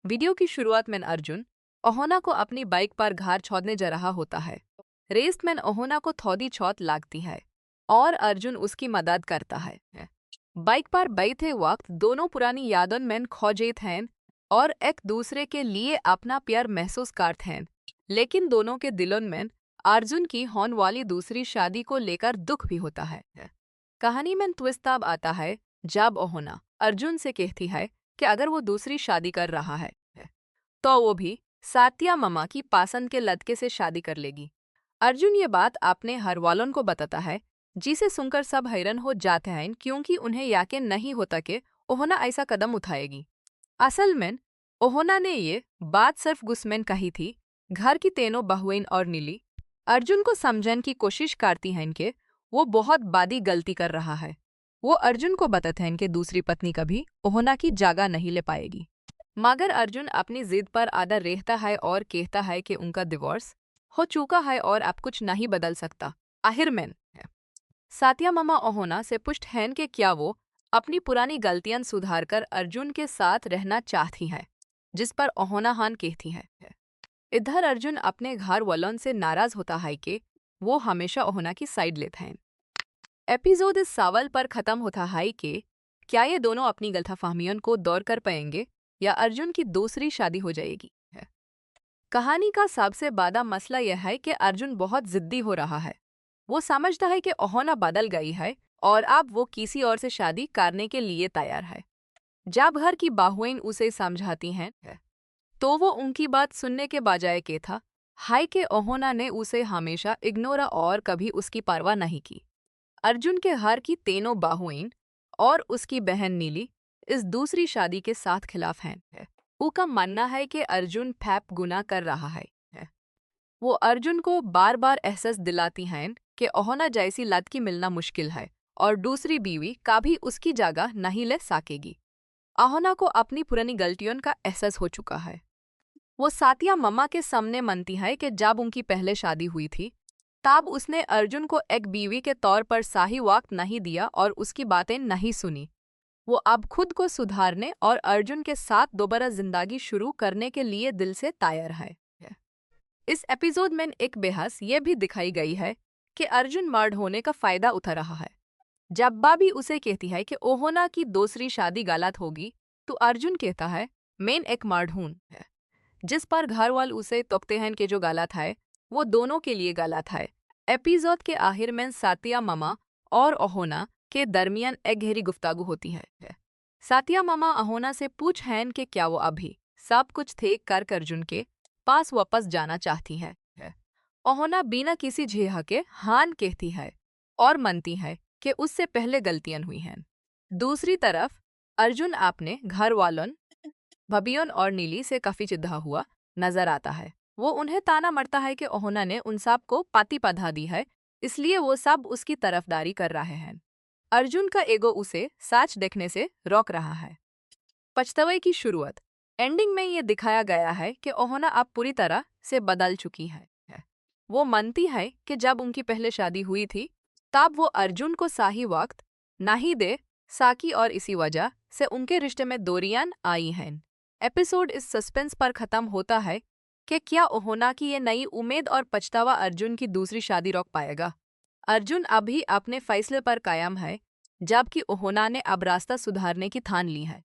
Video की शुरुआत में अर्जुन ओहोना को अपनी बाइक पर घर छोड़ने जा रहा होता है। रेस में ओहोना को थोड़ी चोट लगती है और अर्जुन उसकी मदद करता है। बाइक पर बैठे वक्त दोनों पुरानी यादों में खो जाते हैं और एक दूसरे के लिए अपना प्यार महसूस करते हैं, लेकिन दोनों के दिलों में अर्जुन की होने वाली दूसरी शादी को लेकर दुख भी होता है। कहानी में ट्विस्ट तब आता है जब ओहोना अर्जुन से कहती है कि अगर वो दूसरी शादी कर रहा है तो वो भी सातिया मामा की पसंद के लड़के से शादी कर लेगी। अर्जुन ये बात अपने घरवालों को बताता है, जिसे सुनकर सब हैरान हो जाते हैं क्योंकि उन्हें यकीन नहीं होता कि ओहोना ऐसा कदम उठाएगी। असल में ओहोना ने ये बात सिर्फ गुस्से में कही थी। घर की तीनों बहुएं और नीली अर्जुन को समझने की कोशिश करती हैं कि वो बहुत बड़ी गलती कर रहा है। वो अर्जुन को बताते हैं कि दूसरी पत्नी कभी ओहोना की जगह नहीं ले पाएगी, मगर अर्जुन अपनी जिद पर अड़ा रहता है और कहता है कि उनका डिवोर्स हो चुका है और अब कुछ नहीं बदल सकता। आखिर में सातिया मामा ओहोना से पूछते हैं कि क्या वो अपनी पुरानी गलतियां सुधारकर अर्जुन के साथ रहना चाहती है, जिस पर ओहोना हान कहती है। इधर अर्जुन अपने घर वालों से नाराज होता है कि वो हमेशा ओहोना की साइड लेते हैं। एपिसोड इस सवाल पर खत्म होता है कि क्या ये दोनों अपनी गलतफहमियों को दूर कर पाएंगे या अर्जुन की दूसरी शादी हो जाएगी। कहानी का सबसे बड़ा मसला यह है कि अर्जुन बहुत जिद्दी हो रहा है। वो समझता है कि ओहोना बदल गई है और अब वो किसी और से शादी करने के लिए तैयार है। जब घर की बहुएं उसे समझाती हैं तो वो उनकी बात सुनने के बजाय के था हाय कि ओहोना ने उसे हमेशा इग्नोर और कभी उसकी परवाह नहीं की। अर्जुन के घर की तीनों बहुएं और उसकी बहन नीली इस दूसरी शादी के साथ खिलाफ हैं। उनका मानना है कि अर्जुन फैप गुनाह कर रहा है। वो अर्जुन को बार बार एहसास दिलाती हैं कि ओहोना जैसी लत की मिलना मुश्किल है और दूसरी बीवी कभी उसकी जगह नहीं ले सकेगी। ओहोना को अपनी पुरानी गलतियों का एहसास हो चुका है। वो सातिया मम्मा के सामने मानती है कि जब उनकी पहले शादी हुई थी तब उसने अर्जुन को एक बीवी के तौर पर सही वक्त नहीं दिया और उसकी बातें नहीं सुनी। वो अब खुद को सुधारने और अर्जुन के साथ दोबारा जिंदगी शुरू करने के लिए दिल से तैयार है। इस एपिसोड में एक बहस ये भी दिखाई गई है कि अर्जुन मर्द होने का फायदा उठा रहा है। जब बाबी उसे कहती है कि ओहोना की दूसरी शादी गलत होगी तो अर्जुन कहता है मैं एक मर्द हूं, जिस पर घर वाले उसे तोपते हैं कि जो गलत है वो दोनों के लिए गलत है। एपिसोड के आखिर में सातिया मामा और ओहोना के दरमियान एक गहरी गुफ्तगू होती है। सातिया मामा ओहोना से पूछें कि क्या वो अभी सब कुछ ठीक कर अर्जुन के पास वापस जाना चाहती है। ओहोना बिना किसी झिझक के हान कहती है और मानती है कि उससे पहले गलतियां हुई हैं। दूसरी तरफ अर्जुन अपने घर वालों भबियों और नीली से काफी चिढ़ा हुआ नजर आता है। वो उन्हें ताना मरता है कि ओहोना ने उन सब को पाती पधा दी है, इसलिए वो सब उसकी तरफदारी कर रहे हैं। अर्जुन का ईगो उसे सच देखने से रोक रहा है। पछतावे की शुरुआत एंडिंग में ये दिखाया गया है कि ओहोना अब पूरी तरह से बदल चुकी है। वो मानती है कि जब उनकी पहले शादी हुई थी तब वो अर्जुन को सही वक्त नहीं दे सकी और इसी वजह से उनके रिश्ते में दूरियां आई हैं। एपिसोड इस सस्पेंस पर खत्म होता है कि क्या ओहोना की ये नई उम्मीद और पछतावा अर्जुन की दूसरी शादी रोक पाएगा। अर्जुन अभी अपने फैसले पर कायम है, जबकि ओहोना ने अब रास्ता सुधारने की ठान ली है।